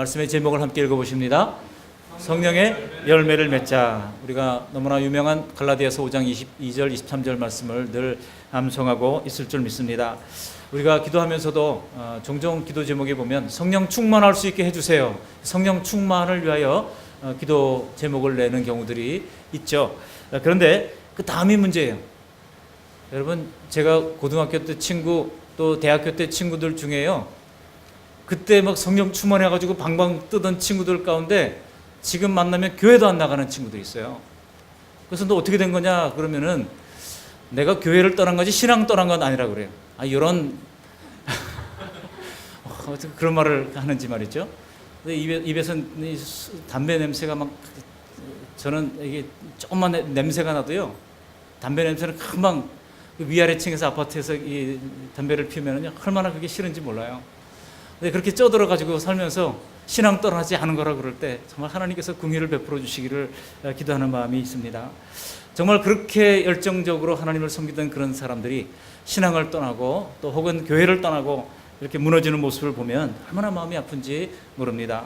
말씀의 제목을 함께 읽어보십니다. 성령의 열매를 맺자. 우리가 너무나 유명한 갈라디아서 5장 22절 23절 말씀을 늘 암송하고 있을 줄 믿습니다. 우리가 기도하면서도 종종 기도 제목에 보면 성령 충만할 수 있게 해주세요, 성령 충만을 위하여 기도 제목을 내는 경우들이 있죠. 그런데 그 다음이 문제예요. 여러분, 제가 고등학교 때 친구 또 대학교 때 친구들 중에요, 그때 막 성령 충만해가지고 방방 뜨던 친구들 가운데 지금 만나면 교회도 안 나가는 친구들이 있어요. 그래서 너 어떻게 된 거냐 그러면은 내가 교회를 떠난 거지 신앙 떠난 건 아니라 그래요. 이런 그런 말을 하는지 말이죠. 근데 입에서 담배 냄새가 막, 저는 이게 조금만 냄새가 나도요, 담배 냄새는 금방 위아래층에서 아파트에서 이 담배를 피우면은요 얼마나 그게 싫은지 몰라요. 근데 그렇게 쪄들어가지고 살면서 신앙 떠나지 않은 거라 그럴 때 정말 하나님께서 긍휼을 베풀어 주시기를 기도하는 마음이 있습니다. 정말 그렇게 열정적으로 하나님을 섬기던 그런 사람들이 신앙을 떠나고 또 혹은 교회를 떠나고 이렇게 무너지는 모습을 보면 얼마나 마음이 아픈지 모릅니다.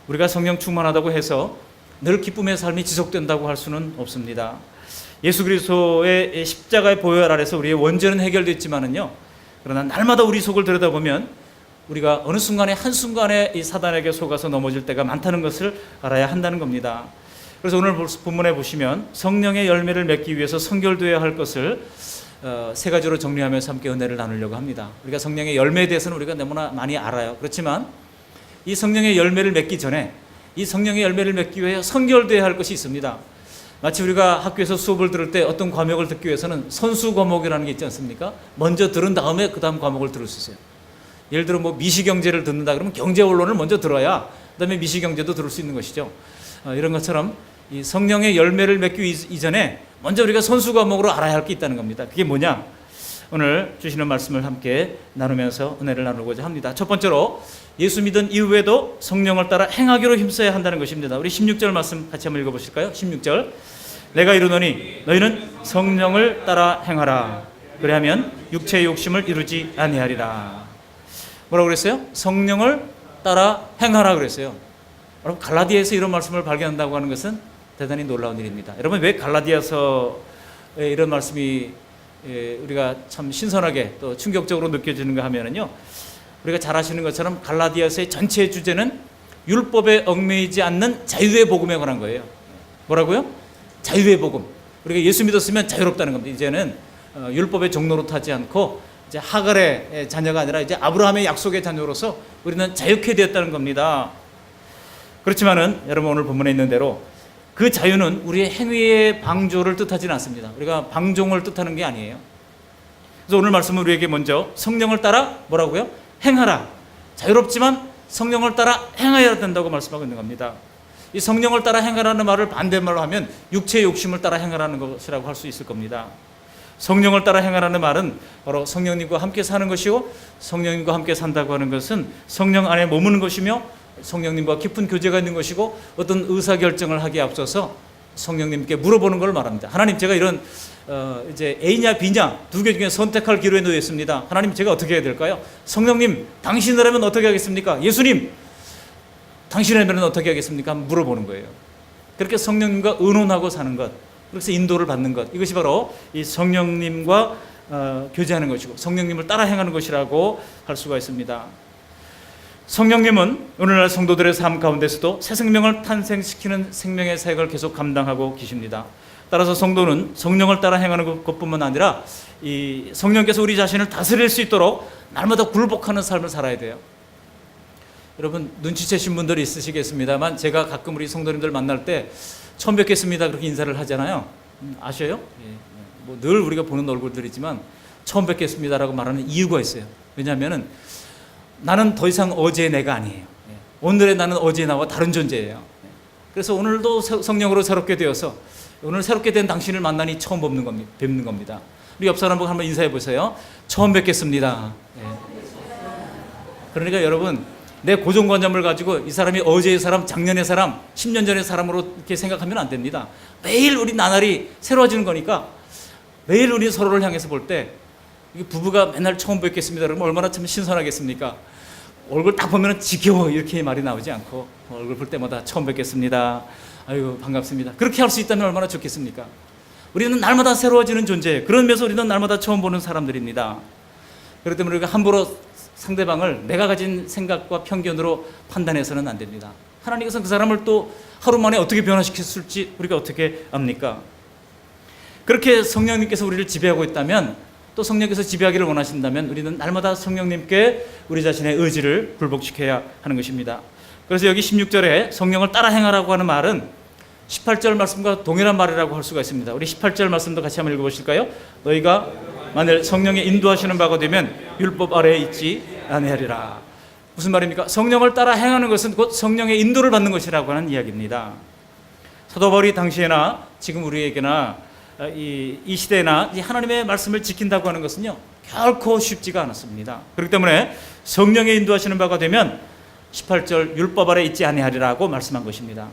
우리가 성령 충만하다고 해서 늘 기쁨의 삶이 지속된다고 할 수는 없습니다. 예수 그리스도의 십자가의 보혈 아래서 우리의 원죄는 해결됐지만은요, 그러나 날마다 우리 속을 들여다보면 우리가 어느 순간에 한순간에 이 사단에게 속아서 넘어질 때가 많다는 것을 알아야 한다는 겁니다. 그래서 오늘 본문에 보시면 성령의 열매를 맺기 위해서 선결되어야 할 것을 세 가지로 정리하면서 함께 은혜를 나누려고 합니다. 우리가 성령의 열매에 대해서는 우리가 너무나 많이 알아요. 그렇지만 이 성령의 열매를 맺기 전에 이 성령의 열매를 맺기 위해 선결되어야 할 것이 있습니다. 마치 우리가 학교에서 수업을 들을 때 어떤 과목을 듣기 위해서는 선수 과목이라는 게 있지 않습니까? 먼저 들은 다음에 그 다음 과목을 들을 수 있어요. 예를 들어 미시경제를 듣는다 그러면 경제원론을 먼저 들어야 그 다음에 미시경제도 들을 수 있는 것이죠. 이런 것처럼 이 성령의 열매를 맺기 이전에 먼저 우리가 선수 과목으로 알아야 할 게 있다는 겁니다. 그게 뭐냐? 오늘 주시는 말씀을 함께 나누면서 은혜를 나누고자 합니다. 첫 번째로 예수 믿은 이후에도 성령을 따라 행하기로 힘써야 한다는 것입니다. 우리 16절 말씀 같이 한번 읽어보실까요? 16절. 내가 이르노니 너희는 성령을 따라 행하라. 그리하면 육체의 욕심을 이루지 아니하리라. 뭐라고 그랬어요? 성령을 따라 행하라 그랬어요. 여러분, 갈라디아에서 이런 말씀을 발견한다고 하는 것은 대단히 놀라운 일입니다. 여러분, 왜 갈라디아서에 이런 말씀이 우리가 참 신선하게 또 충격적으로 느껴지는가 하면은요, 우리가 잘 아시는 것처럼 갈라디아서의 전체 주제는 율법에 얽매이지 않는 자유의 복음에 관한 거예요. 뭐라고요? 자유의 복음. 우리가 예수 믿었으면 자유롭다는 겁니다. 이제는 율법의 종로로 타지 않고 이제 하갈의 자녀가 아니라 이제 아브라함의 약속의 자녀로서 우리는 자유케 되었다는 겁니다. 그렇지만은 여러분, 오늘 본문에 있는 대로 그 자유는 우리의 행위의 방조를 뜻하지는 않습니다. 우리가 방종을 뜻하는 게 아니에요. 그래서 오늘 말씀은 우리에게 먼저 성령을 따라 뭐라고요? 행하라. 자유롭지만 성령을 따라 행하여야 된다고 말씀하고 있는 겁니다. 이 성령을 따라 행하라는 말을 반대말로 하면 육체의 욕심을 따라 행하라는 것이라고 할 수 있을 겁니다. 성령을 따라 행하라는 말은 바로 성령님과 함께 사는 것이고, 성령님과 함께 산다고 하는 것은 성령 안에 머무는 것이며 성령님과 깊은 교제가 있는 것이고, 어떤 의사결정을 하기에 앞서서 성령님께 물어보는 걸 말합니다. 하나님, 제가 이런 이제 A냐 B냐 두 개 중에 선택할 기로에 놓여 있습니다. 하나님, 제가 어떻게 해야 될까요? 성령님, 당신이라면 어떻게 하겠습니까? 예수님, 당신이라면 어떻게 하겠습니까? 한번 물어보는 거예요. 그렇게 성령님과 의논하고 사는 것, 그래서 인도를 받는 것, 이것이 바로 이 성령님과 교제하는 것이고 성령님을 따라 행하는 것이라고 할 수가 있습니다. 성령님은 오늘날 성도들의 삶 가운데서도 새 생명을 탄생시키는 생명의 사역을 계속 감당하고 계십니다. 따라서 성도는 성령을 따라 행하는 것뿐만 아니라 이 성령께서 우리 자신을 다스릴 수 있도록 날마다 굴복하는 삶을 살아야 돼요. 여러분, 눈치채신 분들이 있으시겠습니다만 제가 가끔 우리 성도님들 만날 때 처음 뵙겠습니다 그렇게 인사를 하잖아요. 아셔요? 늘 우리가 보는 얼굴들이지만 처음 뵙겠습니다라고 말하는 이유가 있어요. 왜냐하면 나는 더 이상 어제의 내가 아니에요. 오늘의 나는 어제의 나와 다른 존재예요. 그래서 오늘도 성령으로 새롭게 되어서 오늘 새롭게 된 당신을 만나니 처음 뵙는 겁니다. 우리 옆 사람 보고 한번 인사해 보세요. 처음 뵙겠습니다. 그러니까 여러분, 내 고정관념을 가지고 이 사람이 어제의 사람, 작년의 사람, 10년 전의 사람으로 이렇게 생각하면 안 됩니다. 매일 우리 나날이 새로워지는 거니까 매일 우리 서로를 향해서 볼 때 부부가 맨날 처음 뵙겠습니다 그러면 얼마나 참 신선하겠습니까? 얼굴 딱 보면 지겨워 이렇게 말이 나오지 않고 얼굴 볼 때마다 처음 뵙겠습니다. 아유 반갑습니다. 그렇게 할 수 있다면 얼마나 좋겠습니까? 우리는 날마다 새로워지는 존재예요. 그런 면에서 우리는 날마다 처음 보는 사람들입니다. 그렇기 때문에 우리가 함부로 상대방을 내가 가진 생각과 편견으로 판단해서는 안 됩니다. 하나님께서 그 사람을 또 하루 만에 어떻게 변화시켰을지 우리가 어떻게 압니까? 그렇게 성령님께서 우리를 지배하고 있다면, 또 성령께서 지배하기를 원하신다면 우리는 날마다 성령님께 우리 자신의 의지를 굴복시켜야 하는 것입니다. 그래서 여기 16절에 성령을 따라 행하라고 하는 말은 18절 말씀과 동일한 말이라고 할 수가 있습니다. 우리 18절 말씀도 같이 한번 읽어보실까요? 너희가 만일 성령의 인도하시는 바가 되면 율법 아래에 있지 아니하리라. 무슨 말입니까? 성령을 따라 행하는 것은 곧 성령의 인도를 받는 것이라고 하는 이야기입니다. 사도 바울이 당시에나 지금 우리에게나 이 시대나 이 하나님의 말씀을 지킨다고 하는 것은요 결코 쉽지가 않았습니다. 그렇기 때문에 성령의 인도하시는 바가 되면 18절 율법 아래 있지 아니하리라고 말씀한 것입니다.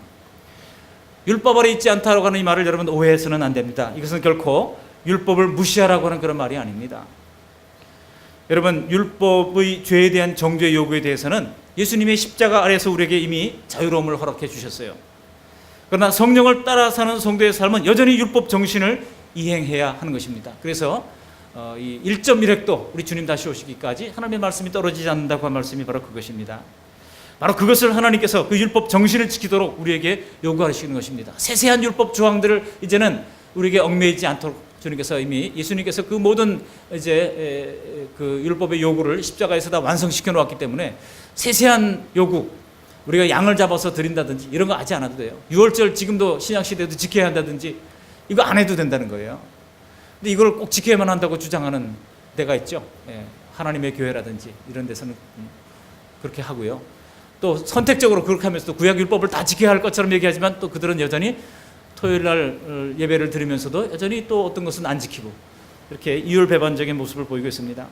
율법 아래 있지 않다라고 하는 이 말을 여러분 오해해서는 안 됩니다. 이것은 결코 율법을 무시하라고 하는 그런 말이 아닙니다. 여러분 율법의 죄에 대한 정죄 요구에 대해서는 예수님의 십자가 아래에서 우리에게 이미 자유로움을 허락해 주셨어요. 그러나 성령을 따라 사는 성도의 삶은 여전히 율법 정신을 이행해야 하는 것입니다. 그래서 이 1.1획도 우리 주님 다시 오시기까지 하나님의 말씀이 떨어지지 않는다고 한 말씀이 바로 그것입니다. 바로 그것을 하나님께서 그 율법 정신을 지키도록 우리에게 요구하시는 것입니다. 세세한 율법 조항들을 이제는 우리에게 얽매이지 않도록 주님께서 이미 예수님께서 그 모든 이제 그 율법의 요구를 십자가에서 다 완성시켜 놓았기 때문에 세세한 요구, 우리가 양을 잡아서 드린다든지 이런 거 하지 않아도 돼요. 유월절 지금도 신약시대도 지켜야 한다든지 이거 안 해도 된다는 거예요. 근데 이걸 꼭 지켜야만 한다고 주장하는 데가 있죠. 하나님의 교회라든지 이런 데서는 그렇게 하고요. 또 선택적으로 그렇게 하면서 또 구약율법을 다 지켜야 할 것처럼 얘기하지만 또 그들은 여전히 토요일날 예배를 드리면서도 여전히 또 어떤 것은 안 지키고 이렇게 이율배반적인 모습을 보이고 있습니다.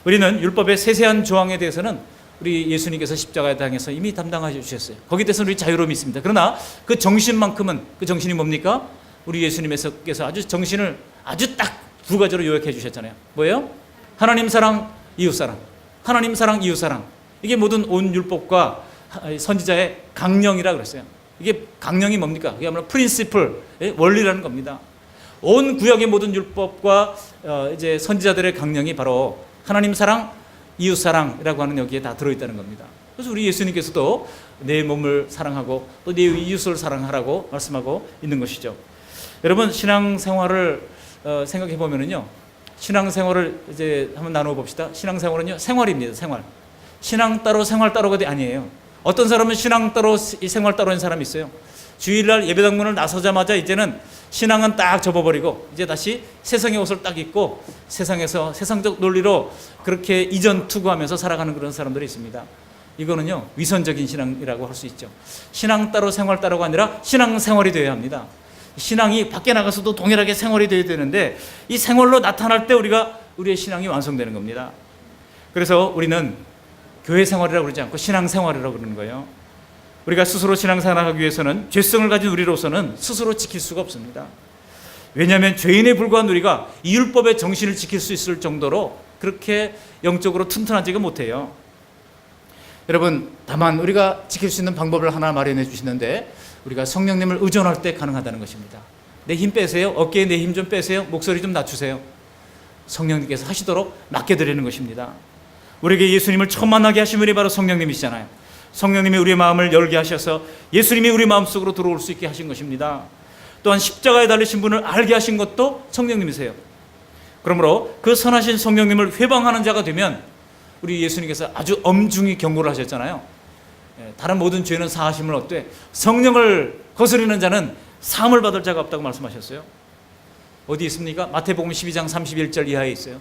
우리는 율법의 세세한 조항에 대해서는 우리 예수님께서 십자가에 당해서 이미 담당하셔 주셨어요. 거기에 대해서는 우리 자유로움이 있습니다. 그러나 그 정신만큼은, 그 정신이 뭡니까? 우리 예수님께서 아주 정신을 아주 딱 두 가지로 요약해 주셨잖아요. 뭐예요? 하나님 사랑, 이웃 사랑. 하나님 사랑, 이웃 사랑. 이게 모든 온 율법과 선지자의 강령이라 그랬어요. 이게 강령이 뭡니까? 이게 아무래도 프린시플, 원리라는 겁니다. 온 구약의 모든 율법과 이제 선지자들의 강령이 바로 하나님 사랑, 이웃 사랑이라고 하는 여기에 다 들어있다는 겁니다. 그래서 우리 예수님께서도 내 몸을 사랑하고 또 내 이웃을 사랑하라고 말씀하고 있는 것이죠. 여러분 신앙생활을 생각해 보면은요, 신앙생활을 이제 한번 나누어 봅시다. 신앙생활은요 생활입니다. 생활. 신앙 따로 생활 따로가 아니에요. 어떤 사람은 신앙 따로 생활 따로인 사람이 있어요. 주일날 예배당 문을 나서자마자 이제는 신앙은 딱 접어버리고 이제 다시 세상의 옷을 딱 입고 세상에서 세상적 논리로 그렇게 이전 투구하면서 살아가는 그런 사람들이 있습니다. 이거는요 위선적인 신앙이라고 할 수 있죠. 신앙 따로 생활 따로가 아니라 신앙 생활이 되어야 합니다. 신앙이 밖에 나가서도 동일하게 생활이 되어야 되는데 이 생활로 나타날 때 우리의 신앙이 완성되는 겁니다. 그래서 우리는 교회 생활이라고 그러지 않고 신앙 생활이라고 그러는 거예요. 우리가 스스로 신앙생활하기 위해서는 죄성을 가진 우리로서는 스스로 지킬 수가 없습니다. 왜냐하면 죄인에 불과한 우리가 이 율법의 정신을 지킬 수 있을 정도로 그렇게 영적으로 튼튼하지가 못해요. 여러분 다만 우리가 지킬 수 있는 방법을 하나 마련해 주시는데 우리가 성령님을 의존할 때 가능하다는 것입니다. 내 힘 빼세요. 어깨에 내 힘 좀 빼세요. 목소리 좀 낮추세요. 성령님께서 하시도록 맡겨드리는 것입니다. 우리에게 예수님을 처음 만나게 하신 분이 바로 성령님이시잖아요. 성령님이 우리의 마음을 열게 하셔서 예수님이 우리 마음속으로 들어올 수 있게 하신 것입니다. 또한 십자가에 달리신 분을 알게 하신 것도 성령님이세요. 그러므로 그 선하신 성령님을 회방하는 자가 되면 우리 예수님께서 아주 엄중히 경고를 하셨잖아요. 다른 모든 죄는 사하심을 얻되 성령을 거스르는 자는 사함을 받을 자가 없다고 말씀하셨어요. 어디 있습니까? 마태복음 12장 31절 이하에 있어요.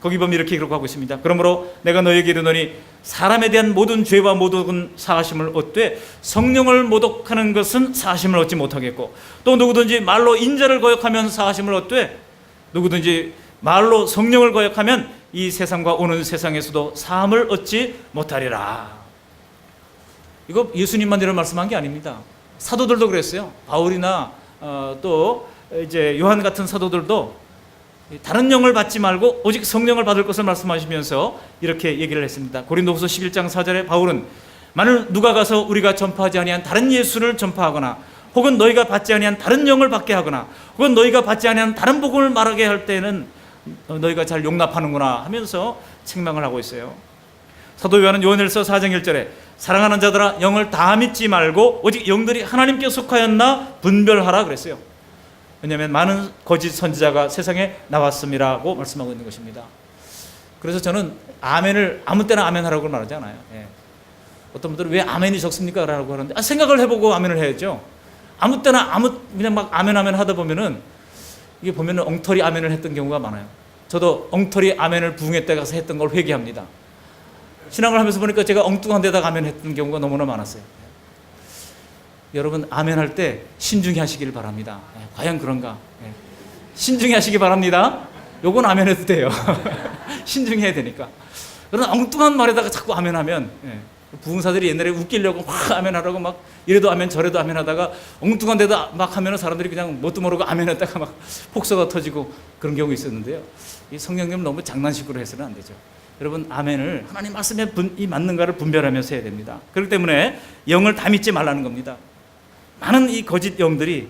거기 보면 이렇게 기록하고 있습니다. 그러므로 내가 너에게 이르노니 사람에 대한 모든 죄와 모독은 사하심을 얻되 성령을 모독하는 것은 사하심을 얻지 못하겠고 또 누구든지 말로 인자를 거역하면 사하심을 얻되 누구든지 말로 성령을 거역하면 이 세상과 오는 세상에서도 사함을 얻지 못하리라. 이거 예수님만 이런 말씀한 게 아닙니다. 사도들도 그랬어요. 바울이나 또 이제 요한 같은 사도들도 다른 영을 받지 말고 오직 성령을 받을 것을 말씀하시면서 이렇게 얘기를 했습니다. 고린도후서 11장 4절에 바울은 만일 누가 가서 우리가 전파하지 아니한 다른 예수를 전파하거나 혹은 너희가 받지 아니한 다른 영을 받게 하거나 혹은 너희가 받지 아니한 다른 복음을 말하게 할 때는 너희가 잘 용납하는구나 하면서 책망을 하고 있어요. 사도 요한은 요한일서 4장 1절에 사랑하는 자들아 영을 다 믿지 말고 오직 영들이 하나님께 속하였나 분별하라 그랬어요. 왜냐하면 많은 거짓 선지자가 세상에 나왔음이라고 말씀하고 있는 것입니다. 그래서 저는 아멘을 아무 때나 아멘하라고 말하지 않아요. 어떤 분들은 왜 아멘이 적습니까? 라고 하는데 생각을 해보고 아멘을 해야죠. 아무 때나 그냥 막 아멘 하다 보면은 이게 보면은 엉터리 아멘을 했던 경우가 많아요. 저도 엉터리 아멘을 부흥회 때 가서 했던 걸 회개합니다. 신앙을 하면서 보니까 제가 엉뚱한 데다가 아멘 했던 경우가 너무나 많았어요. 여러분 아멘 할 때 신중히 하시길 바랍니다. 과연 그런가? 신중히 하시기 바랍니다. 요건 아멘 해도 돼요. 신중히 해야 되니까. 그러나 엉뚱한 말에다가 자꾸 아멘 하면 부흥사들이 옛날에 웃기려고 막 아멘 하라고 막 이래도 아멘 저래도 아멘 하다가 엉뚱한 데다 막 하면 사람들이 그냥 뭣도 모르고 아멘 했다가 막 폭소가 터지고 그런 경우 있었는데요. 이 성령님 너무 장난식으로 해서는 안 되죠. 여러분 아멘을 하나님 말씀에 이 맞는가를 분별하면서 해야 됩니다. 그렇기 때문에 영을 다 믿지 말라는 겁니다. 많은 이 거짓 영들이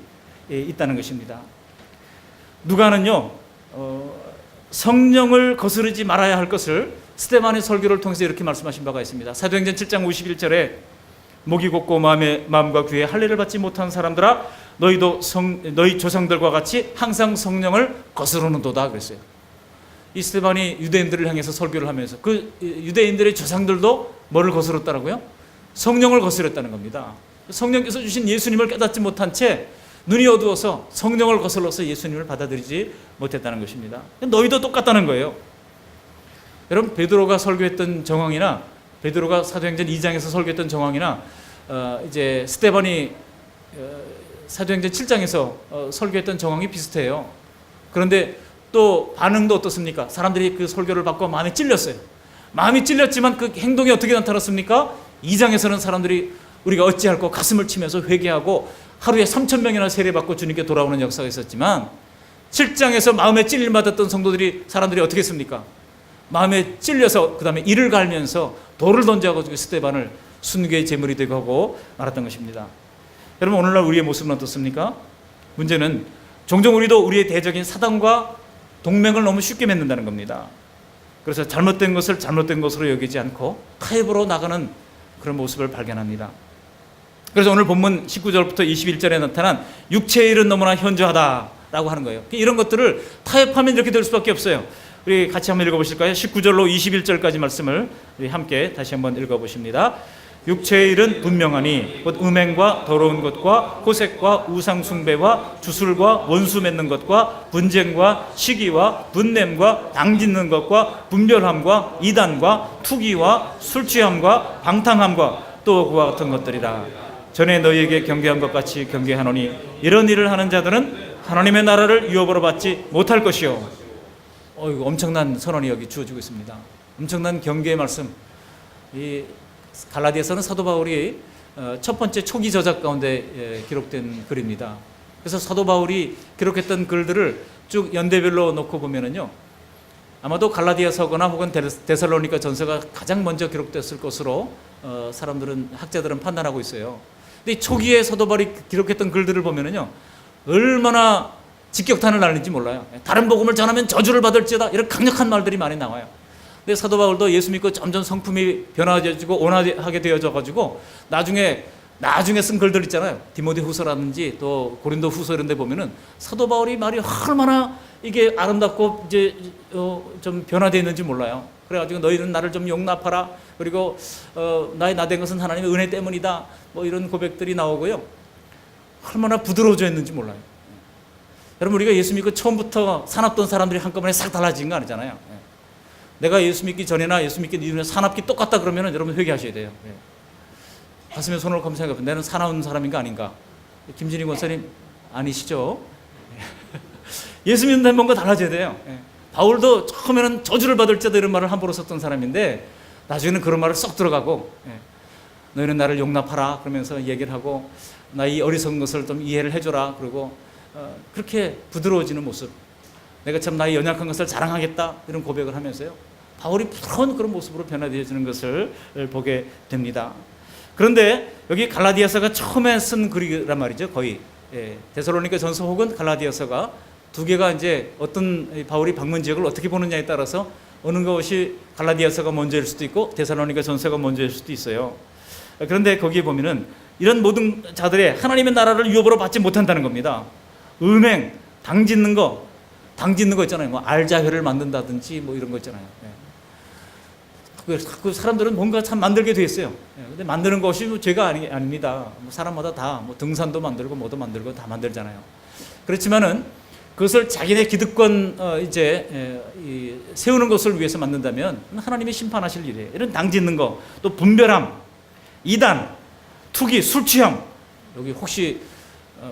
있다는 것입니다. 누가는요 성령을 거스르지 말아야 할 것을 스데반의 설교를 통해서 이렇게 말씀하신 바가 있습니다. 사도행전 7장 51절에 목이 곧고 마음과 귀에 할례를 받지 못한 사람들아 너희도 너희 조상들과 같이 항상 성령을 거스르는도다 그랬어요. 이 스데반이 유대인들을 향해서 설교를 하면서 그 유대인들의 조상들도 뭐를 거스렀다라고요? 성령을 거스렸다는 겁니다. 성령께서 주신 예수님을 깨닫지 못한 채 눈이 어두워서 성령을 거슬러서 예수님을 받아들이지 못했다는 것입니다. 너희도 똑같다는 거예요. 여러분 베드로가 설교했던 정황이나 베드로가 사도행전 2장에서 설교했던 정황이나 이제 스데반이 사도행전 7장에서 설교했던 정황이 비슷해요. 그런데 또 반응도 어떻습니까? 사람들이 그 설교를 받고 마음이 찔렸어요. 마음이 찔렸지만 그 행동이 어떻게 나타났습니까? 2장에서는 사람들이 우리가 어찌할꼬 가슴을 치면서 회개하고 하루에 3,000명이나 세례받고 주님께 돌아오는 역사가 있었지만 7장에서 마음에 찔림 받았던 성도들이 사람들이 어떻게 했습니까? 마음에 찔려서 그 다음에 이를 갈면서 돌을 던져가지고 스데반을 순교의 제물이 되고 하고 말았던 것입니다. 여러분 오늘날 우리의 모습은 어떻습니까? 문제는 종종 우리도 우리의 대적인 사단과 동맹을 너무 쉽게 맺는다는 겁니다. 그래서 잘못된 것을 잘못된 것으로 여기지 않고 타협으로 나가는 그런 모습을 발견합니다. 그래서 오늘 본문 19절부터 21절에 나타난 육체의 일은 너무나 현저하다라고 하는 거예요. 이런 것들을 타협하면 이렇게 될 수밖에 없어요. 우리 같이 한번 읽어보실까요? 19절로 21절까지 말씀을 우리 함께 다시 한번 읽어보십니다. 육체의 일은 분명하니 곧 음행과 더러운 것과 호색과 우상숭배와 주술과 원수 맺는 것과 분쟁과 시기와 분냄과 당짓는 것과 분별함과 이단과 투기와 술취함과 방탕함과 또 그와 같은 것들이라. 전에 너희에게 경계한 것 같이 경계하노니 이런 일을 하는 자들은 하나님의 나라를 유업으로 받지 못할 것이요. 이거 엄청난 선언이 여기 주어지고 있습니다. 엄청난 경계의 말씀. 이 갈라디아서는 사도 바울이 첫 번째 초기 저작 가운데 기록된 글입니다. 그래서 사도 바울이 기록했던 글들을 쭉 연대별로 놓고 보면은요, 아마도 갈라디아서거나 혹은 데살로니가 전서가 가장 먼저 기록됐을 것으로 학자들은 판단하고 있어요. 근데 초기에 사도 바울이 기록했던 글들을 보면은요, 얼마나 직격탄을 날린지 몰라요. 다른 복음을 전하면 저주를 받을지어다, 이런 강력한 말들이 많이 나와요. 근데 사도 바울도 예수 믿고 점점 성품이 변화되어지고 온화하게 되어져 가지고 나중에 쓴 글들 있잖아요. 디모데 후서라든지 또 고린도 후서 이런 데 보면은 사도 바울이 말이 얼마나 이게 아름답고 이제 좀 변화되어 있는지 몰라요. 그래가지고 너희는 나를 좀 용납하라. 그리고 나의 나된 것은 하나님의 은혜 때문이다. 뭐 이런 고백들이 나오고요. 얼마나 부드러워져 있는지 몰라요. 여러분 우리가 예수 믿고 처음부터 사납던 사람들이 한꺼번에 싹 달라진 거 아니잖아요. 내가 예수 믿기 전이나 예수 믿기 이후에 사납기 똑같다 그러면은 여러분 회개하셔야 돼요. 가슴에 손을 얹고 생각해보면 나는 사나운 사람인가 아닌가? 김진희 권사님 아니시죠? 예수 믿는 뭔가 달라져야 돼요. 바울도 처음에는 저주를 받을지도 이런 말을 함부로 썼던 사람인데 나중에는 그런 말을 쏙 들어가고 너희는 나를 용납하라 그러면서 얘기를 하고 나 이 어리석은 것을 좀 이해를 해줘라 그러고 그렇게 부드러워지는 모습. 내가 참 나의 연약한 것을 자랑하겠다 이런 고백을 하면서요 바울이 부러운 그런 모습으로 변화되어지는 것을 보게 됩니다. 그런데 여기 갈라디아서가 처음에 쓴 글이란 말이죠. 거의 데살로니가전서 혹은 갈라디아서가 두 개가 이제 어떤 바울이 방문 지역을 어떻게 보느냐에 따라서 어느 것이 갈라디아서가 먼저일 수도 있고 데살로니가전서가 먼저일 수도 있어요. 그런데 거기에 보면은 이런 모든 자들의 하나님의 나라를 유업으로 받지 못한다는 겁니다. 음행, 당 짓는 거 있잖아요. 뭐 알자회를 만든다든지 뭐 이런 거 있잖아요. 그 사람들은 뭔가 참 만들게 돼 있어요. 근데 만드는 것이 뭐 죄가 아닙니다. 뭐 사람마다 다 뭐 등산도 만들고 뭐도 만들고 다 만들잖아요. 그렇지만은 그것을 자기네 기득권 세우는 것을 위해서 만든다면 하나님이 심판하실 일이에요. 이런 당 짓는 거, 또 분별함, 이단, 투기, 술 취함. 여기 혹시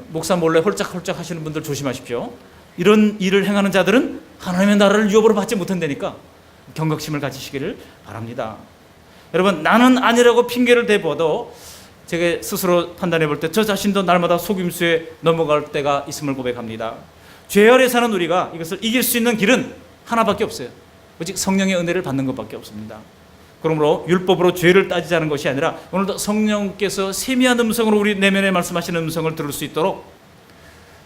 목사 몰래 홀짝홀짝 하시는 분들 조심하십시오. 이런 일을 행하는 자들은 하나님의 나라를 유업으로 받지 못한다니까 경각심을 가지시기를 바랍니다. 여러분, 나는 아니라고 핑계를 대봐도 제가 스스로 판단해 볼 때 저 자신도 날마다 속임수에 넘어갈 때가 있음을 고백합니다. 죄 아래 사는 우리가 이것을 이길 수 있는 길은 하나밖에 없어요. 오직 성령의 은혜를 받는 것밖에 없습니다. 그러므로 율법으로 죄를 따지자는 것이 아니라 오늘도 성령께서 세미한 음성으로 우리 내면에 말씀하시는 음성을 들을 수 있도록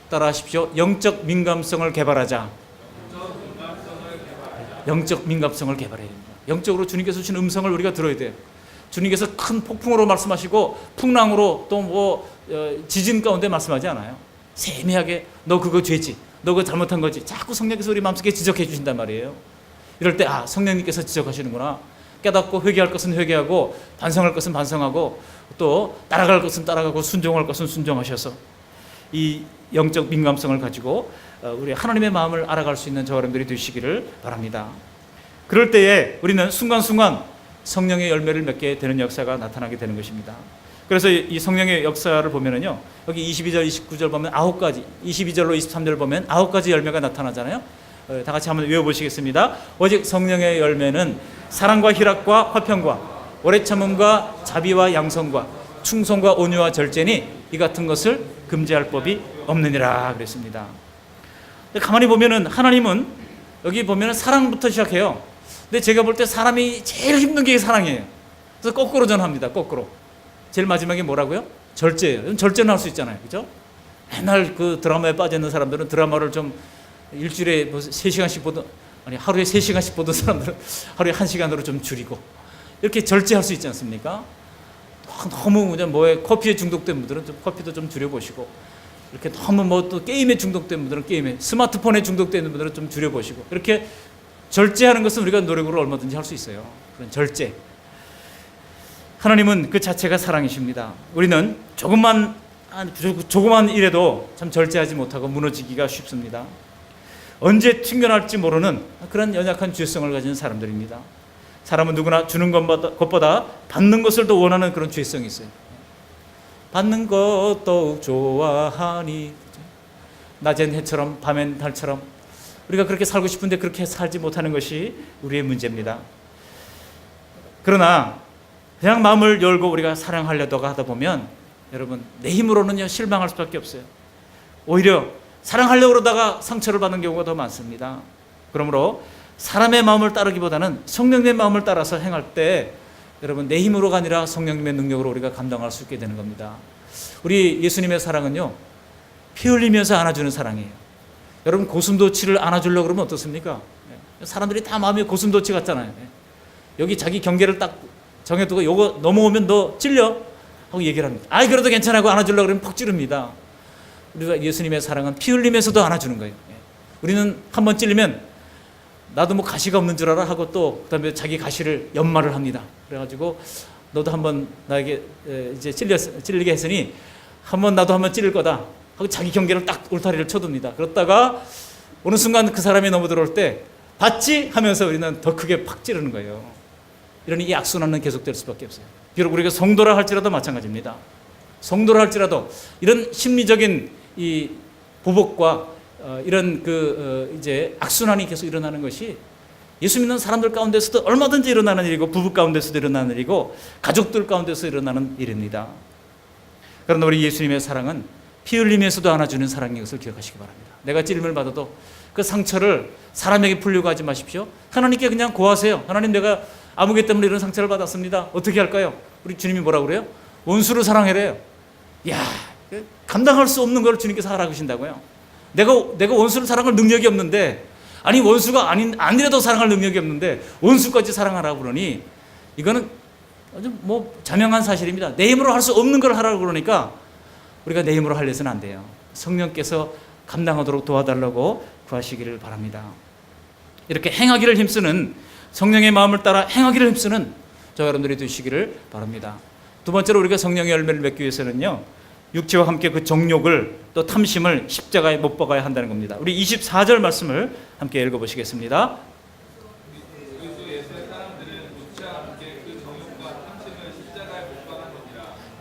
따라하십시오. 영적 민감성을 개발하자. 영적 민감성을 개발해야 됩니다. 영적으로 주님께서 주신 음성을 우리가 들어야 돼요. 주님께서 큰 폭풍으로 말씀하시고 풍랑으로 또 뭐 지진 가운데 말씀하지 않아요. 세미하게 너 그거 죄지, 너 그거 잘못한 거지, 자꾸 성령께서 우리 마음속에 지적해 주신단 말이에요. 이럴 때 성령님께서 지적하시는구나. 깨닫고 회개할 것은 회개하고 반성할 것은 반성하고 또 따라갈 것은 따라가고 순종할 것은 순종하셔서 이 영적 민감성을 가지고 우리 하나님의 마음을 알아갈 수 있는 저와 여러분들이 되시기를 바랍니다. 그럴 때에 우리는 순간순간 성령의 열매를 맺게 되는 역사가 나타나게 되는 것입니다. 그래서 이 성령의 역사를 보면은요, 여기 22절, 29절 보면 9가지, 22절로 23절 보면 9가지 열매가 나타나잖아요. 다 같이 한번 외워보시겠습니다. 오직 성령의 열매는 사랑과 희락과 화평과 오래 참음과 자비와 양성과 충성과 온유와 절제니 이 같은 것을 금지할 법이 없느니라 그랬습니다. 근데 가만히 보면은 하나님은 여기 보면은 사랑부터 시작해요. 근데 제가 볼 때 사람이 제일 힘든 게 사랑이에요. 그래서 거꾸로 전합니다. 거꾸로. 제일 마지막에 뭐라고요? 절제예요. 절제는 할 수 있잖아요. 그죠? 맨날 그 드라마에 빠져 있는 사람들은 드라마를 좀 일주일에 뭐 3시간씩 보던, 아니 하루에 3시간씩 보던 사람들은 하루에 1시간으로 좀 줄이고 이렇게 절제할 수 있지 않습니까? 너무 그냥 뭐에 커피에 중독된 분들은 좀 커피도 좀 줄여보시고, 이렇게 너무 뭐 또 게임에 중독된 분들은 게임에, 스마트폰에 중독된 분들은 좀 줄여보시고, 이렇게 절제하는 것은 우리가 노력으로 얼마든지 할 수 있어요. 그런 절제. 하나님은 그 자체가 사랑이십니다. 우리는 조금만 일에도 참 절제하지 못하고 무너지기가 쉽습니다. 언제 튕겨날지 모르는 그런 연약한 죄성을 가진 사람들입니다. 사람은 누구나 주는 것보다 받는 것을 더 원하는 그런 죄성이 있어요. 받는 것 더욱 좋아하니, 낮엔 해처럼 밤엔 달처럼 우리가 그렇게 살고 싶은데 그렇게 살지 못하는 것이 우리의 문제입니다. 그러나 그냥 마음을 열고 우리가 사랑하려다가 하다 보면 여러분, 내 힘으로는요 실망할 수밖에 없어요. 오히려 사랑하려고 그러다가 상처를 받는 경우가 더 많습니다. 그러므로 사람의 마음을 따르기보다는 성령님의 마음을 따라서 행할 때 여러분, 내 힘으로가 아니라 성령님의 능력으로 우리가 감당할 수 있게 되는 겁니다. 우리 예수님의 사랑은요, 피 흘리면서 안아주는 사랑이에요. 여러분, 고슴도치를 안아주려고 그러면 어떻습니까? 사람들이 다 마음이 고슴도치 같잖아요. 여기 자기 경계를 딱 정해두고 요거 넘어오면 너 찔려 하고 얘기를 합니다. 아이 그래도 괜찮아고 안아주려고 그러면 퍽 찌릅니다. 우리가 예수님의 사랑은 피 흘리면서도 안아주는 거예요. 우리는 한번 찔리면 나도 뭐 가시가 없는 줄 알아 하고 또 그다음에 자기 가시를 연마를 합니다. 그래가지고 너도 한번 나에게 이제 찔리게 했으니 한번 나도 한번 찔릴 거다 하고 자기 경계를 딱 울타리를 쳐둡니다. 그러다가 어느 순간 그 사람이 넘어 들어올 때 봤지? 하면서 우리는 더 크게 팍 찌르는 거예요. 이러니 이 악순환은 계속될 수밖에 없어요. 비록 우리가 성도라 할지라도 마찬가지입니다. 성도라 할지라도 이런 심리적인 이 보복과 이런 이제 악순환이 계속 일어나는 것이 예수 믿는 사람들 가운데서도 얼마든지 일어나는 일이고, 부부 가운데서도 일어나는 일이고, 가족들 가운데서 일어나는 일입니다. 그러나 우리 예수님의 사랑은 피 흘리면서도 안아주는 사랑인 것을 기억하시기 바랍니다. 내가 찔림을 받아도 그 상처를 사람에게 풀려고 하지 마십시오. 하나님께 그냥 고하세요. 하나님, 내가 아무개 때문에 이런 상처를 받았습니다. 어떻게 할까요? 우리 주님이 뭐라고 그래요? 원수를 사랑해래요. 야, 감당할 수 없는 걸 주님께서 하라고 하신다고요. 내가 원수를 사랑할 능력이 없는데, 아니 원수가 아니라도 사랑할 능력이 없는데 원수까지 사랑하라고 그러니 이거는 아주 자명한 사실입니다. 내 힘으로 할 수 없는 걸 하라고 그러니까 우리가 내 힘으로 하려서는 안 돼요. 성령께서 감당하도록 도와달라고 구하시기를 바랍니다. 이렇게 행하기를 힘쓰는, 성령의 마음을 따라 행하기를 힘쓰는 저와 여러분들이 되시기를 바랍니다. 두 번째로 우리가 성령의 열매를 맺기 위해서는요, 육체와 함께 그 정욕을 또 탐심을 십자가에 못 박아야 한다는 겁니다. 우리 24절 말씀을 함께 읽어보시겠습니다.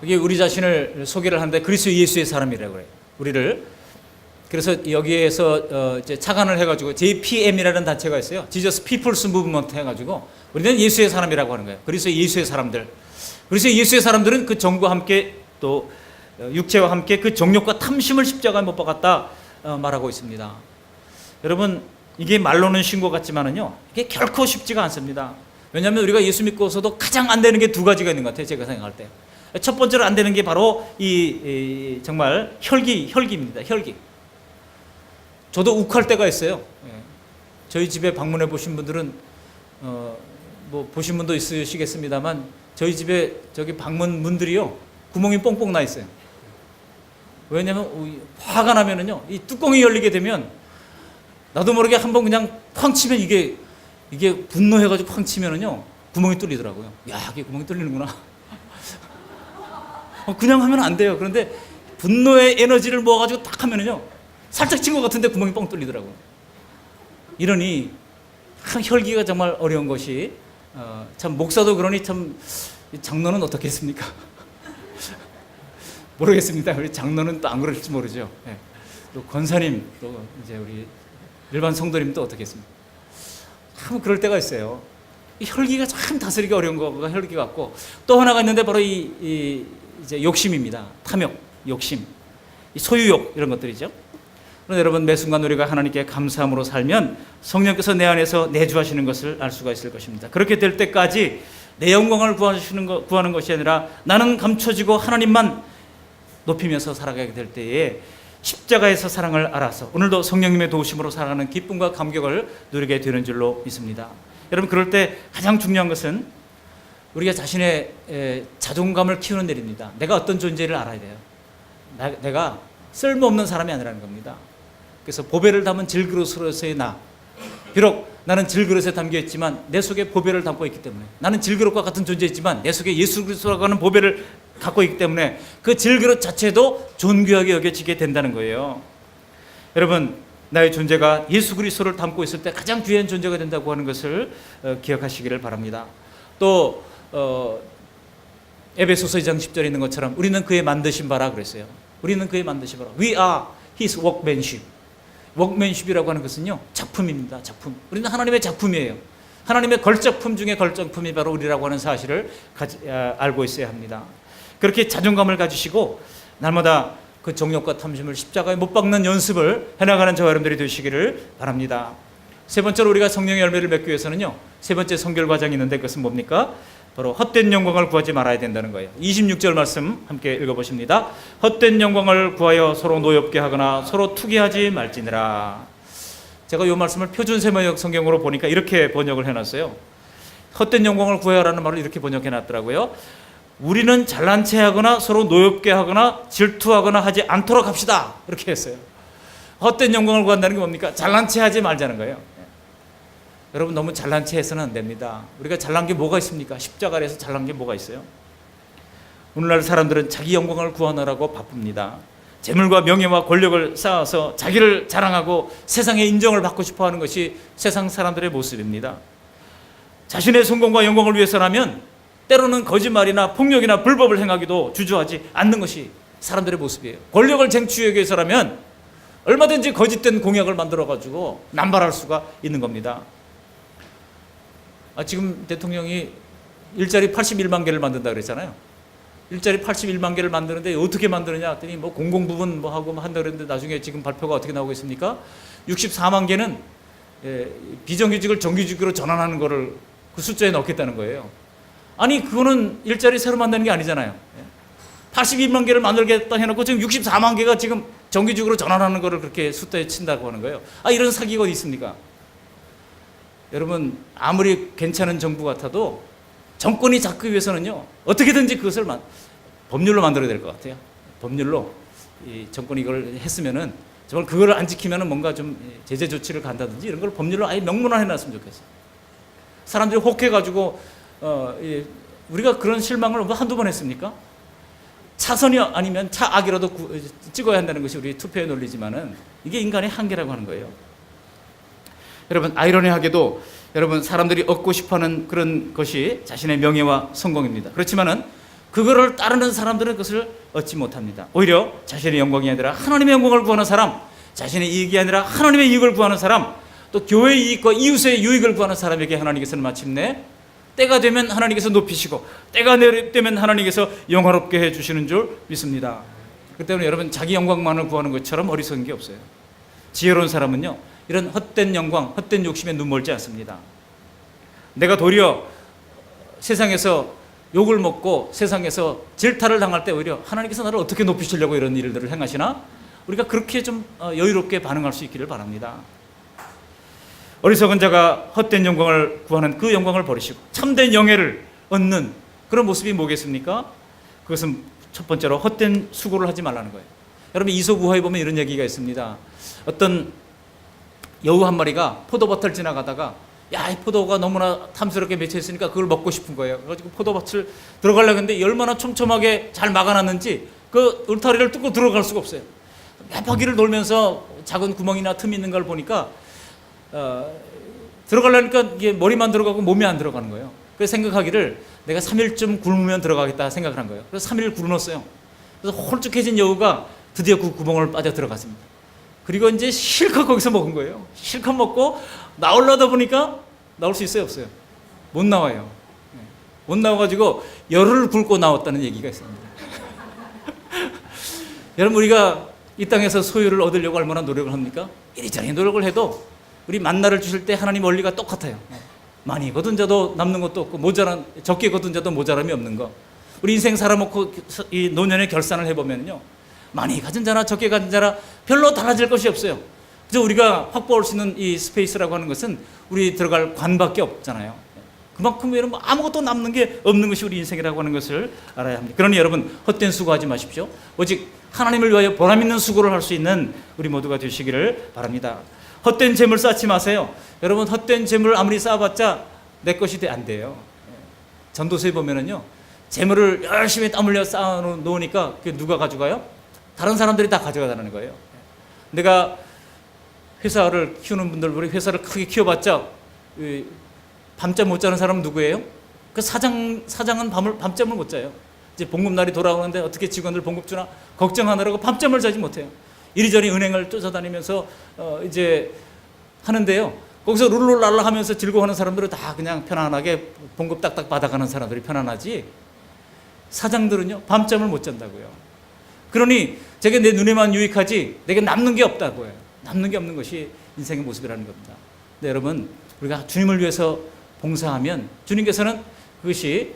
이게 우리 자신을 소개를 하는데 그리스도 예수의 사람이라고 그래요. 우리를. 그래서 여기에서 이제 착안을 해가지고 JPM이라는 단체가 있어요. Jesus People's Movement 해가지고 우리는 예수의 사람이라고 하는 거예요. 그리스도 예수의 사람들. 그래서 예수의 사람들은 그 정과 함께 또 육체와 함께 그 정욕과 탐심을 십자가에 못 박았다 말하고 있습니다. 여러분, 이게 말로는 쉬운 것 같지만은요, 이게 결코 쉽지가 않습니다. 왜냐하면 우리가 예수 믿고서도 가장 안 되는 게 두 가지가 있는 것 같아요. 제가 생각할 때. 첫 번째로 안 되는 게 바로 정말 혈기입니다. 혈기. 저도 욱할 때가 있어요. 저희 집에 방문해 보신 분들은 보신 분도 있으시겠습니다만 저희 집에 저기 방문 문들이요, 구멍이 뽕뽕 나 있어요. 왜냐하면 화가 나면은요, 이 뚜껑이 열리게 되면 나도 모르게 한번 그냥 쾅 치면 이게 분노해가지고 쾅 치면은요 구멍이 뚫리더라고요. 야, 이게 구멍이 뚫리는구나. 그냥 하면 안 돼요. 그런데 분노의 에너지를 모아가지고 딱 하면은요, 살짝 친 것 같은데 구멍이 뻥 뚫리더라고요. 이러니 참 혈기가 정말 어려운 것이, 참 목사도 그러니 참 장로는 어떻겠습니까? 모르겠습니다. 우리 장로는 또 안 그럴지 모르죠. 네. 또 권사님, 또 이제 우리 일반 성도님 또 어떻겠습니까? 참 그럴 때가 있어요. 이 혈기가 참 다스리기 어려운 거가 혈기 같고, 또 하나가 있는데 바로 이제 욕심입니다. 탐욕, 욕심, 이 소유욕, 이런 것들이죠. 그런데 여러분, 매 순간 우리가 하나님께 감사함으로 살면 성령께서 내 안에서 내주하시는 것을 알 수가 있을 것입니다. 그렇게 될 때까지 내 영광을 구하는 것이 아니라 나는 감춰지고 하나님만 높이면서 살아가게 될 때에 십자가에서 사랑을 알아서 오늘도 성령님의 도우심으로 살아가는 기쁨과 감격을 누리게 되는 줄로 믿습니다. 여러분, 그럴 때 가장 중요한 것은 우리가 자신의 자존감을 키우는 일입니다. 내가 어떤 존재를 알아야 돼요. 내가 쓸모없는 사람이 아니라는 겁니다. 그래서 보배를 담은 질그릇으로서의 나, 비록 나는 질그릇에 담겨있지만 내 속에 보배를 담고 있기 때문에, 나는 질그릇과 같은 존재이지만 내 속에 예수 그리스도라고 하는 보배를 갖고 있기 때문에 그 질그릇 자체도 존귀하게 여겨지게 된다는 거예요. 여러분, 나의 존재가 예수 그리스도를 담고 있을 때 가장 귀한 존재가 된다고 하는 것을 기억하시기를 바랍니다. 또 에베소서 2장 10절에 있는 것처럼 우리는 그의 만드신 바라 그랬어요. 우리는 그의 만드신 바라. We are His workmanship. workmanship이라고 하는 것은요, 작품입니다. 작품. 우리는 하나님의 작품이에요. 하나님의 걸작품 중에 걸작품이 바로 우리라고 하는 사실을 알고 있어야 합니다. 그렇게 자존감을 가지시고 날마다 그 정욕과 탐심을 십자가에 못 박는 연습을 해나가는 저와 여러분들이 되시기를 바랍니다. 세 번째로 우리가 성령의 열매를 맺기 위해서는요, 세 번째 선결 과정이 있는데 그것은 뭡니까? 바로 헛된 영광을 구하지 말아야 된다는 거예요. 26절 말씀 함께 읽어보십니다. 헛된 영광을 구하여 서로 노엽게 하거나 서로 투기하지 말지니라. 제가 이 말씀을 표준 세번역 성경으로 보니까 이렇게 번역을 해놨어요. 헛된 영광을 구하여라는 말을 이렇게 번역해놨더라고요. 우리는 잘난 체 하거나 서로 노엽게 하거나 질투하거나 하지 않도록 합시다. 이렇게 했어요. 헛된 영광을 구한다는 게 뭡니까? 잘난 체 하지 말자는 거예요. 여러분, 너무 잘난 체 해서는 안 됩니다. 우리가 잘난 게 뭐가 있습니까? 십자가 아래에서 잘난 게 뭐가 있어요? 오늘날 사람들은 자기 영광을 구하느라고 바쁩니다. 재물과 명예와 권력을 쌓아서 자기를 자랑하고 세상의 인정을 받고 싶어 하는 것이 세상 사람들의 모습입니다. 자신의 성공과 영광을 위해서라면 때로는 거짓말이나 폭력이나 불법을 행하기도 주저하지 않는 것이 사람들의 모습이에요. 권력을 쟁취하기 위해서라면 얼마든지 거짓된 공약을 만들어가지고 남발할 수가 있는 겁니다. 지금 대통령이 일자리 81만 개를 만든다 그랬잖아요. 일자리 81만 개를 만드는데 어떻게 만드느냐 했더니 뭐 공공부문 뭐 하고 한다 그랬는데 나중에 지금 발표가 어떻게 나오고 있습니까? 64만 개는 비정규직을 정규직으로 전환하는 거를 그 숫자에 넣겠다는 거예요. 아니 그거는 일자리 새로 만드는 게 아니잖아요. 82만 개를 만들겠다 해놓고 지금 64만 개가 지금 정규직으로 전환하는 거를 그렇게 숫자에 친다고 하는 거예요. 아 이런 사기가 어디 있습니까? 여러분 아무리 괜찮은 정부 같아도 정권이 잡기 위해서는요 어떻게든지 그것을 법률로 만들어야 될 것 같아요. 법률로 이 정권이 이걸 했으면은 정말 그걸 안 지키면은 뭔가 좀 제재 조치를 간다든지 이런 걸 법률로 아예 명문화 해놨으면 좋겠어요. 사람들이 혹해가지고 우리가 그런 실망을 한두 번 했습니까? 차선이 아니면 차악이라도 찍어야 한다는 것이 우리 투표의 논리지만은 이게 인간의 한계라고 하는 거예요. 여러분 아이러니하게도 여러분 사람들이 얻고 싶어하는 그런 것이 자신의 명예와 성공입니다. 그렇지만은 그거를 따르는 사람들은 그것을 얻지 못합니다. 오히려 자신의 영광이 아니라 하나님의 영광을 구하는 사람, 자신의 이익이 아니라 하나님의 이익을 구하는 사람, 또 교회의 이익과 이웃의 유익을 구하는 사람에게 하나님께서는 마침내 때가 되면 하나님께서 높이시고 때가 되면 하나님께서 영화롭게 해주시는 줄 믿습니다. 그 때문에 여러분 자기 영광만을 구하는 것처럼 어리석은 게 없어요. 지혜로운 사람은요 이런 헛된 영광, 헛된 욕심에 눈멀지 않습니다. 내가 도리어 세상에서 욕을 먹고 세상에서 질타를 당할 때 오히려 하나님께서 나를 어떻게 높이시려고 이런 일들을 행하시나? 우리가 그렇게 좀 여유롭게 반응할 수 있기를 바랍니다. 어리석은 자가 헛된 영광을 구하는 그 영광을 버리시고 참된 영예를 얻는 그런 모습이 뭐겠습니까? 그것은 첫 번째로 헛된 수고를 하지 말라는 거예요. 여러분 이솝우화에 보면 이런 얘기가 있습니다. 어떤 여우 한 마리가 포도밭을 지나가다가 야, 이 포도가 너무나 탐스럽게 맺혀 있으니까 그걸 먹고 싶은 거예요. 그래가지고 포도밭을 들어가려고 했는데 얼마나 촘촘하게 잘 막아놨는지 그 울타리를 뚫고 들어갈 수가 없어요. 몇 바퀴를 돌면서 작은 구멍이나 틈이 있는 걸 보니까 들어가려니까 이게 머리만 들어가고 몸이 안 들어가는 거예요. 그래서 생각하기를 내가 3일쯤 굶으면 들어가겠다 생각을 한 거예요. 그래서 3일 굶었어요. 그래서 홀쭉해진 여우가 드디어 그 구멍을 빠져 들어갔습니다. 그리고 이제 실컷 거기서 먹은 거예요. 실컷 먹고 나오려다 보니까 나올 수 있어요, 없어요? 못 나와요. 못 나와가지고 열흘 굶고 나왔다는 얘기가 있습니다. 여러분 우리가 이 땅에서 소유를 얻으려고 얼마나 노력을 합니까? 이리저리 노력을 해도 우리 만나를 주실 때 하나님 원리가 똑같아요. 많이 거둔 자도 남는 것도 없고 적게 거둔 자도 모자람이 없는 거. 우리 인생 살아먹고 이 노년의 결산을 해보면요, 많이 가진 자나 적게 가진 자나 별로 달라질 것이 없어요. 그래서 우리가 확보할 수 있는 이 스페이스라고 하는 것은 우리 들어갈 관밖에 없잖아요. 그만큼 여러분 아무것도 남는 게 없는 것이 우리 인생이라고 하는 것을 알아야 합니다. 그러니 여러분 헛된 수고하지 마십시오. 오직 하나님을 위하여 보람 있는 수고를 할 수 있는 우리 모두가 되시기를 바랍니다. 헛된 재물 쌓지 마세요. 여러분 헛된 재물을 아무리 쌓아봤자 내 것이 안 돼요. 전도서에 보면은요, 재물을 열심히 땀 흘려 쌓아 놓으니까 누가 가져가요? 다른 사람들이 다 가져가다는 거예요. 내가 회사를 키우는 분들, 우리 회사를 크게 키워봤자 밤잠 못 자는 사람은 누구예요? 그 사장은 밤잠을 못 자요. 이제 봉급날이 돌아오는데 어떻게 직원들 봉급 주나 걱정하느라고 밤잠을 자지 못해요. 이리저리 은행을 쫓아다니면서 이제 하는데요. 거기서 룰루랄라 하면서 즐거워하는 사람들은 다 그냥 편안하게 봉급 딱딱 받아가는 사람들이 편안하지, 사장들은요 밤잠을 못 잔다고요. 그러니 제게 내 눈에만 유익하지 내게 남는 게 없다고요. 남는 게 없는 것이 인생의 모습이라는 겁니다. 네, 여러분 우리가 주님을 위해서 봉사하면 주님께서는 그것이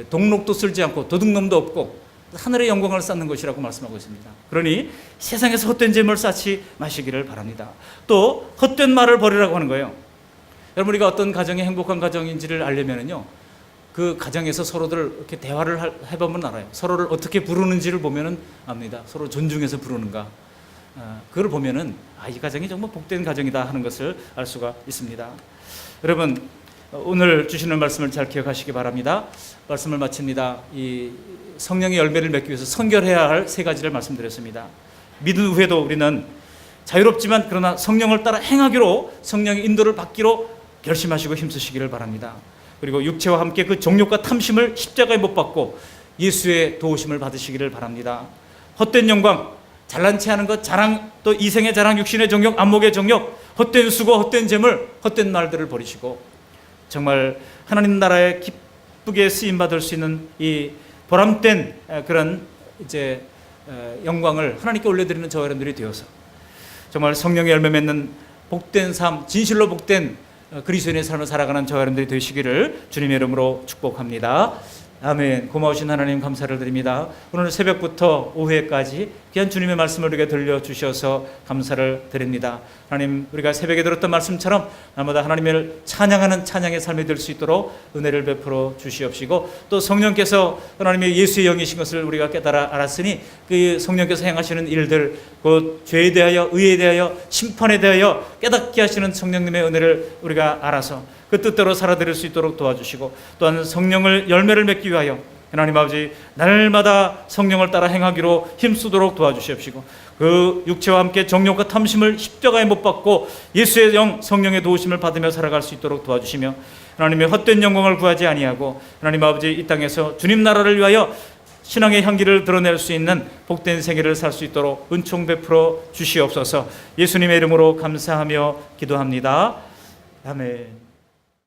동록도 쓸지 않고 도둑놈도 없고 하늘의 영광을 쌓는 것이라고 말씀하고 있습니다. 그러니 세상에서 헛된 재물을 쌓지 마시기를 바랍니다. 또 헛된 말을 버리라고 하는 거예요. 여러분 우리가 어떤 가정이 행복한 가정인지를 알려면은요, 그 가정에서 서로들 이렇게 대화를 해보면 알아요. 서로를 어떻게 부르는지를 보면은 압니다. 서로 존중해서 부르는가. 그걸 보면은 이 가정이 정말 복된 가정이다 하는 것을 알 수가 있습니다. 여러분 오늘 주시는 말씀을 잘 기억하시기 바랍니다. 말씀을 마칩니다. 이 성령의 열매를 맺기 위해서 선결해야 할 세 가지를 말씀드렸습니다. 믿은 후에도 우리는 자유롭지만 그러나 성령을 따라 행하기로, 성령의 인도를 받기로 결심하시고 힘쓰시기를 바랍니다. 그리고 육체와 함께 그 정욕과 탐심을 십자가에 못 박고 예수의 도우심을 받으시기를 바랍니다. 헛된 영광, 잘난 체하는 것, 자랑, 또 이생의 자랑, 육신의 정욕, 안목의 정욕, 헛된 수고, 헛된 재물, 헛된 말들을 버리시고 정말 하나님 나라에 기쁘게 쓰임받을 수 있는 이 보람된 그런 이제 영광을 하나님께 올려드리는 저와 여러분들이 되어서 정말 성령의 열매 맺는 복된 삶, 진실로 복된 그리스도인의 삶을 살아가는 저와 여러분들이 되시기를 주님의 이름으로 축복합니다. 아멘. 고마우신 하나님 감사를 드립니다. 오늘 새벽부터 오후에까지 귀한 주님의 말씀을 우리에게 들려주셔서 감사를 드립니다. 하나님, 우리가 새벽에 들었던 말씀처럼 날마다 하나님을 찬양하는 찬양의 삶이 될 수 있도록 은혜를 베풀어 주시옵시고, 또 성령께서 하나님의 예수의 영이신 것을 우리가 깨달아 알았으니 그 성령께서 행하시는 일들, 곧 죄에 대하여, 의에 대하여, 심판에 대하여 깨닫게 하시는 성령님의 은혜를 우리가 알아서 그 뜻대로 살아드릴 수 있도록 도와주시고, 또한 성령을 열매를 맺기 위하여 하나님 아버지 날마다 성령을 따라 행하기로 힘쓰도록 도와주시옵시고, 그 육체와 함께 정욕과 탐심을 십자가에 못 박고 예수의 영 성령의 도우심을 받으며 살아갈 수 있도록 도와주시며, 하나님의 헛된 영광을 구하지 아니하고 하나님 아버지 이 땅에서 주님 나라를 위하여 신앙의 향기를 드러낼 수 있는 복된 생애를 살 수 있도록 은총 베풀어 주시옵소서. 예수님의 이름으로 감사하며 기도합니다. 아멘.